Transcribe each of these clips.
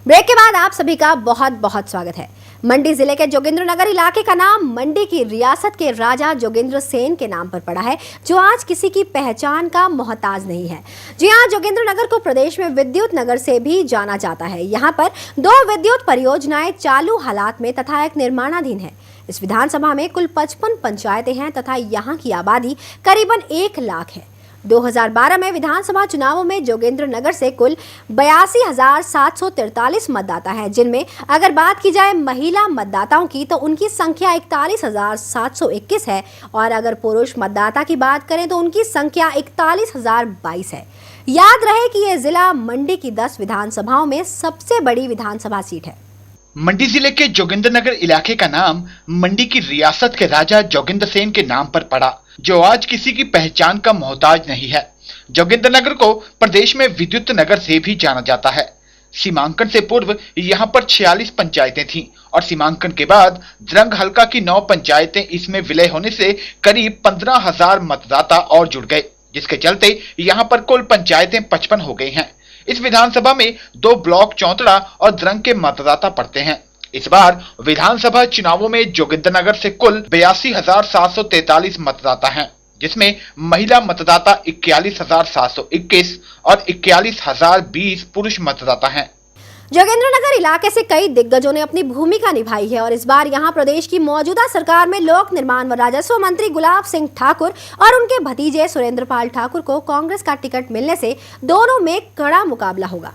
Break के बाद आप सभी का बहुत बहुत स्वागत है। मंडी जिले के जोगिंद्रनगर इलाके का नाम मंडी की रियासत के राजा जोगिंद्र सेन के नाम पर पड़ा है, जो आज किसी की पहचान का मोहताज नहीं है। जी हाँ, जोगिंद्रनगर को प्रदेश में विद्युत नगर से भी जाना जाता है। यहाँ पर 2 विद्युत परियोजनाएं चालू हालात में तथा एक निर्माणाधीन है। इस विधानसभा में कुल 55 पंचायतें हैं तथा यहाँ की आबादी करीबन 1 लाख है। 2012 में विधानसभा चुनावों में जोगिंद्रनगर से कुल 82,743 मतदाता हैं, जिनमें अगर बात की जाए महिला मतदाताओं की तो उनकी संख्या 41,721 है और अगर पुरुष मतदाता की बात करें तो उनकी संख्या 41,022 है। याद रहे कि यह जिला मंडी की 10 विधानसभाओं में सबसे बड़ी विधानसभा सीट है। मंडी जिले के जोगिंद्रनगर इलाके का नाम मंडी की रियासत के राजा जोगिंद्र सेन के नाम पर पड़ा, जो आज किसी की पहचान का मोहताज नहीं है। जोगिंद्रनगर को प्रदेश में विद्युत नगर से भी जाना जाता है। सीमांकन से पूर्व यहाँ पर 46 पंचायतें थीं और सीमांकन के बाद द्रंग हल्का की 9 पंचायतें इसमें विलय होने से करीब 15,000 मतदाता और जुड़ गए, जिसके चलते यहाँ पर कुल पंचायतें 55 हो गई हैं। इस विधानसभा में 2 ब्लॉक चौंतड़ा और द्रंग के मतदाता पड़ते हैं। इस बार विधानसभा चुनावों में जोगिंद्रनगर से कुल 82,743 मतदाता हैं, जिसमें महिला मतदाता 41,721 और 41,020 पुरुष मतदाता हैं। जोगिंद्रनगर इलाके से कई दिग्गजों ने अपनी भूमिका निभाई है और इस बार यहां प्रदेश की मौजूदा सरकार में लोक निर्माण व राजस्व मंत्री गुलाब सिंह ठाकुर और उनके भतीजे सुरेंद्रपाल ठाकुर को कांग्रेस का टिकट मिलने से दोनों में कड़ा मुकाबला होगा।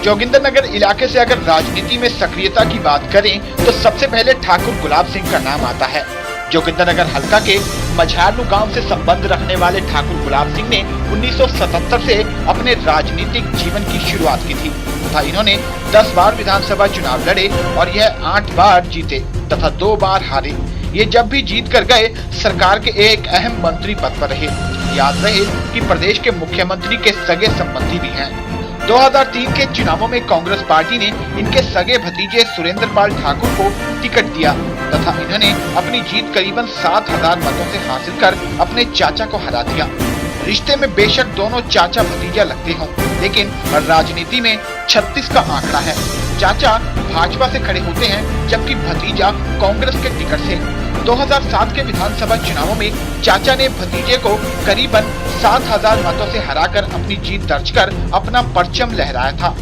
जोगिंद्रनगर इलाके से अगर राजनीति में सक्रियता की बात करें तो सबसे पहले ठाकुर गुलाब सिंह का नाम आता है। जोगिंद्रनगर हल्का के मझारलू गांव से संबंध रखने वाले ठाकुर गुलाब सिंह ने 1977 से अपने राजनीतिक जीवन की शुरुआत की थी तथा इन्होंने 10 बार विधानसभा चुनाव लड़े और यह 8 बार जीते तथा 2 बार हारे। ये जब भी जीत कर गए सरकार के एक अहम मंत्री पद पर रहे। याद रहे कि प्रदेश के मुख्यमंत्री के सगे संबंधी भी हैं। 2003 के चुनावों में कांग्रेस पार्टी ने इनके सगे भतीजे सुरेंद्रपाल ठाकुर को टिकट दिया तथा इन्होंने अपनी जीत करीबन 7,000 मतों से हासिल कर अपने चाचा को हरा दिया। रिश्ते में बेशक दोनों चाचा भतीजा लगते हों, लेकिन राजनीति में 36 का आंकड़ा है। चाचा भाजपा से खड़े होते हैं जबकि भतीजा कांग्रेस के टिकट से। 2007 के विधानसभा चुनावों में चाचा ने भतीजे को करीबन 7,000 मतों से हराकर अपनी जीत दर्ज कर अपना परचम लहराया था।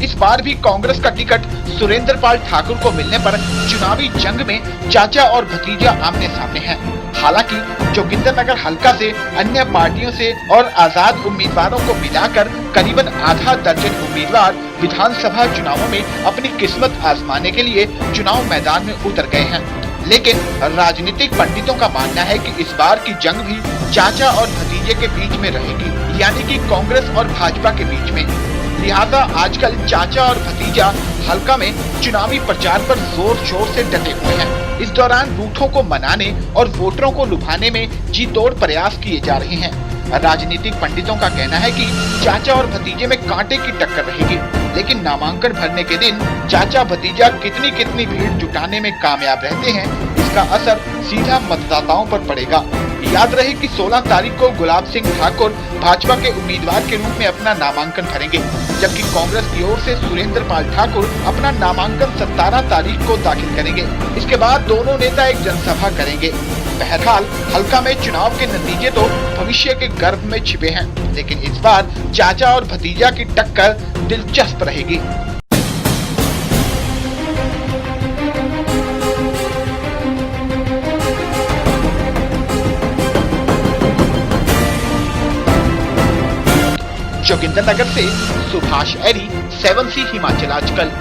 इस बार भी कांग्रेस का टिकट सुरेंद्रपाल ठाकुर को मिलने पर चुनावी जंग में चाचा और भतीजा आमने सामने हैं। हालांकि जोगिंद्रनगर हल्का से अन्य पार्टियों से और आजाद उम्मीदवारों को मिलाकर करीबन आधा दर्जन उम्मीदवार विधानसभा चुनावों में अपनी किस्मत आजमाने के लिए चुनाव मैदान में उतर गए हैं। लेकिन राजनीतिक पंडितों का मानना है कि इस बार की जंग भी चाचा और भतीजे के बीच में रहेगी, यानी कि कांग्रेस और भाजपा के बीच में। लिहाजा आजकल चाचा और भतीजा हल्का में चुनावी प्रचार पर जोर शोर से डटे हुए हैं। इस दौरान बूथों को मनाने और वोटरों को लुभाने में जी तोड़ प्रयास किए जा रहे हैं। राजनीतिक पंडितों का कहना है कि चाचा और भतीजे में कांटे की टक्कर रहेगी, लेकिन नामांकन भरने के दिन चाचा भतीजा कितनी भीड़ जुटाने में कामयाब रहते हैं, इसका असर सीधा मतदाताओं पर पड़ेगा। याद रहे कि 16 तारीख को गुलाब सिंह ठाकुर भाजपा के उम्मीदवार के रूप में अपना नामांकन भरेंगे, जबकि कांग्रेस की ओर से सुरेंद्रपाल ठाकुर अपना नामांकन 17 तारीख को दाखिल करेंगे। इसके बाद दोनों नेता एक जनसभा करेंगे। बहरहाल हल्का में चुनाव के नतीजे तो भविष्य के गर्भ में छिपे हैं, लेकिन इस बार चाचा और भतीजा की टक्कर दिलचस्प रहेगी। जोगिंद्रनगर से सुभाष एरी, 7C हिमाचल आजकल।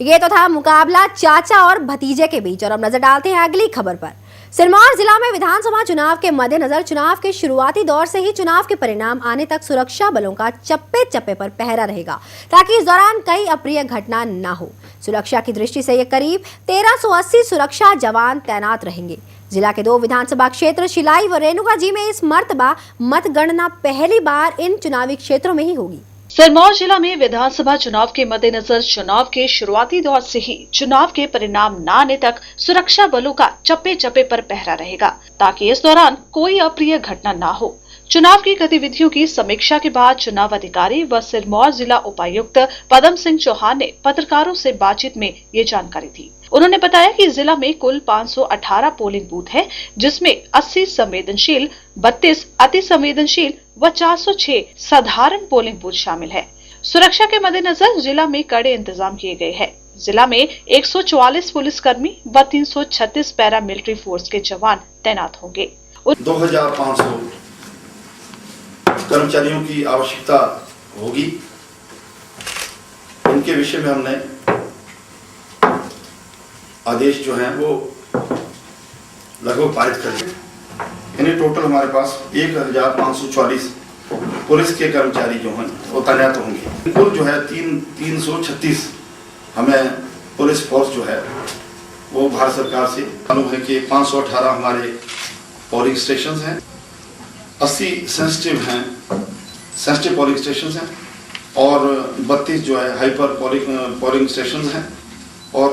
ये तो था मुकाबला चाचा और भतीजे के बीच और अब नजर डालते हैं अगली खबर पर। सिरमौर जिला में विधानसभा चुनाव के मद्देनजर चुनाव के शुरुआती दौर से ही चुनाव के परिणाम आने तक सुरक्षा बलों का चप्पे चप्पे पर पहरा रहेगा, ताकि इस दौरान कई अप्रिय घटना न हो। सुरक्षा की दृष्टि से ये करीब 1380 सुरक्षा जवान तैनात रहेंगे। जिला के 2 विधानसभा क्षेत्र शिलाई व रेणुका जी में इस मर्तबा मतगणना पहली बार इन चुनावी क्षेत्रों में ही होगी। सिरमौर जिला में विधानसभा चुनाव के मद्देनजर चुनाव के शुरुआती दौर से ही चुनाव के परिणाम न आने तक सुरक्षा बलों का चप्पे चप्पे पर पहरा रहेगा, ताकि इस दौरान कोई अप्रिय घटना न हो। चुनाव की गतिविधियों की समीक्षा के बाद चुनाव अधिकारी व सिरमौर जिला उपायुक्त पदम सिंह चौहान ने पत्रकारों से बातचीत में ये जानकारी दी। उन्होंने बताया कि जिला में कुल 518 पोलिंग बूथ है, जिसमें 80 संवेदनशील, 32 अति संवेदनशील व 406 साधारण पोलिंग बूथ शामिल है। सुरक्षा के मद्देनजर जिला में कड़े इंतजाम किए गए हैं। जिला में 144 पुलिसकर्मी व 336 पैरामिलिट्री फोर्स के जवान तैनात होंगे। 2500 कर्मचारियों की आवश्यकता होगी। इनके विषय में हमने आदेश जो हैं वो लगभग पारित कर दिए। यानी टोटल हमारे पास 1544 पुलिस के कर्मचारी जो हैं वो तैनात होंगे। कुल जो है 336 हमें पुलिस फोर्स जो है वो भारत सरकार से मालूम है कि 518 हमारे पोलिंग स्टेशन हैं, 80 सेंसिटिव पोलिंग स्टेशन हैं और 32 जो है हाइपर पोलिंग स्टेशन हैं और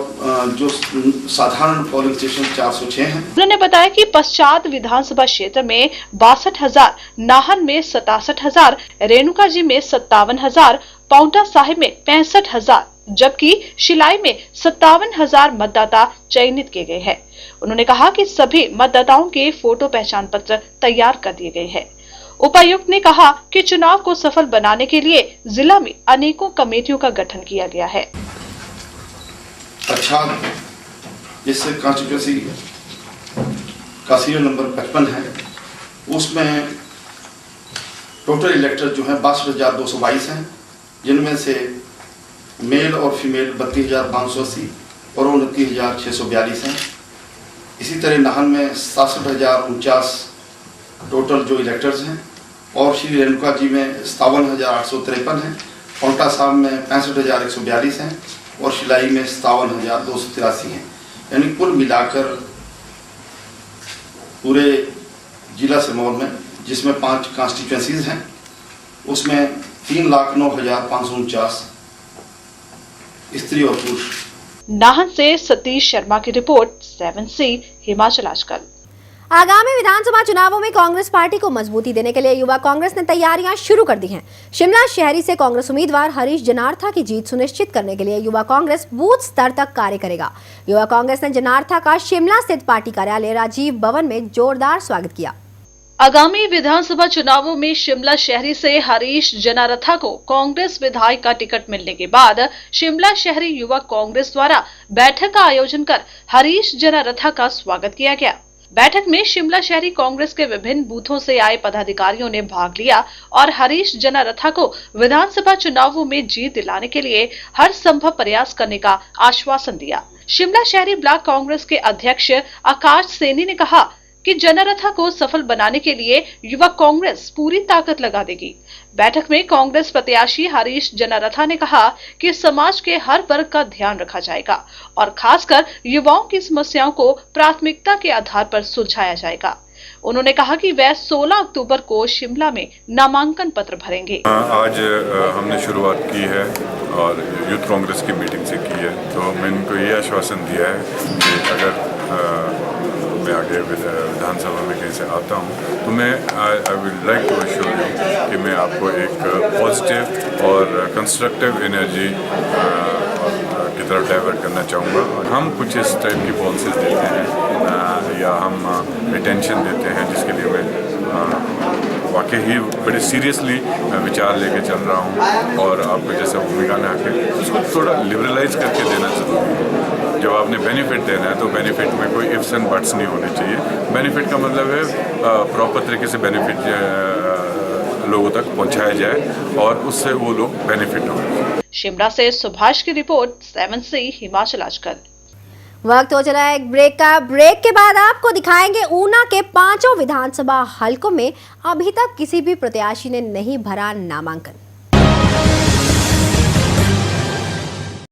जो साधारण पोलिंग स्टेशन 406 हैं। उन्होंने बताया कि पश्चात विधानसभा क्षेत्र में 62,000, नाहन में 67,000, रेणुका जी में 57,000, पाउंटा साहिब में 65,000, जबकि शिलाई में 57,000 मतदाता चयनित किए गए हैं। उन्होंने कहा कि सभी मतदाताओं के फोटो पहचान पत्र तैयार कर दिए गए हैं। उपायुक्त ने कहा कि चुनाव को सफल बनाने के लिए जिला में अनेकों कमेटियों का गठन किया गया है। अच्छा, जिससे कॉन्स्टिट्यूंसी का सीरियल नंबर 55 है, उसमें टोटल इलेक्टर जो है 62,222 हैं, जिनमें से मेल और फीमेल 32,580 और 29,642 हैं। इसी तरह नाहन में 67,049 टोटल जो इलेक्टर्स हैं और श्री रेणुका जी में 57,853 हैं, पाउंटा साहब में 65,142 हैं और शिलाई में 57,283 हैं। यानी कुल मिलाकर पूरे जिला सिरमौर में, जिसमें 5 कॉन्स्टिट्यूएंसीज हैं, उसमें 3,09,549 स्त्री और पुरुष। नाहन से सतीश शर्मा की रिपोर्ट, 7C हिमाचल आजकल। आगामी विधानसभा चुनावों में कांग्रेस पार्टी को मजबूती देने के लिए युवा कांग्रेस ने तैयारियां शुरू कर दी हैं। शिमला शहरी से कांग्रेस उम्मीदवार हरीश जनार्था की जीत सुनिश्चित करने के लिए युवा कांग्रेस बूथ स्तर तक कार्य करेगा। युवा कांग्रेस ने जनार्था का शिमला स्थित पार्टी कार्यालय राजीव भवन में जोरदार स्वागत किया। आगामी विधानसभा चुनावों में शिमला शहरी से हरीश जनारथा को कांग्रेस विधायक का टिकट मिलने के बाद शिमला शहरी युवा कांग्रेस द्वारा बैठक का आयोजन कर हरीश जनारथा का स्वागत किया गया। बैठक में शिमला शहरी कांग्रेस के विभिन्न बूथों से आए पदाधिकारियों ने भाग लिया और हरीश जनारथा को विधानसभा चुनावों में जीत दिलाने के लिए हर संभव प्रयास करने का आश्वासन दिया। शिमला शहरी ब्लॉक कांग्रेस के अध्यक्ष आकाश सैनी ने कहा कि जनारथा को सफल बनाने के लिए युवा कांग्रेस पूरी ताकत लगा देगी। बैठक में कांग्रेस प्रत्याशी हरीश जनारथा ने कहा कि समाज के हर वर्ग का ध्यान रखा जाएगा और खासकर युवाओं की समस्याओं को प्राथमिकता के आधार पर सुलझाया जाएगा। उन्होंने कहा कि वह 16 अक्टूबर को शिमला में नामांकन पत्र भरेंगे। आज हमने शुरुआत की है और यूथ कांग्रेस की मीटिंग से की है, तो मैंने इनको ये आश्वासन दिया है कि अगर मैं आगे विधानसभा में कहीं से आता हूँ तो मैं I would like to assure you कि मैं आपको एक पॉजिटिव और कंस्ट्रक्टिव एनर्जी की तरफ डाइवर्ट करना चाहूँगा। हम कुछ इस टाइप की पॉलिसीज देते हैं या हम अटेंशन देते हैं जिसके लिए मैं वाकई ही बड़े सीरियसली विचार लेके चल रहा हूँ और आपको जैसा भूमिका में आके उसको थोड़ा लिबरलाइज करके देना ज़रूरी है। जब आपने बेनिफिट देना है तो बेनिफिट में कोई इफ्स एंड बट्स नहीं होने चाहिए। बेनिफिट का मतलब है प्रॉपर तरीके से बेनिफिट लोगों तक पहुंचाया जाए और उससे वो लोग बेनिफिट हों। शिमला से सुभाष की रिपोर्ट, 7C हिमाचल आजकल। वक्त हो चला है एक ब्रेक का। ब्रेक के बाद आपको दिखाएंगे ऊना के 5 विधानसभा हलकों में अभी तक किसी भी प्रत्याशी ने नहीं भरा नामांकन।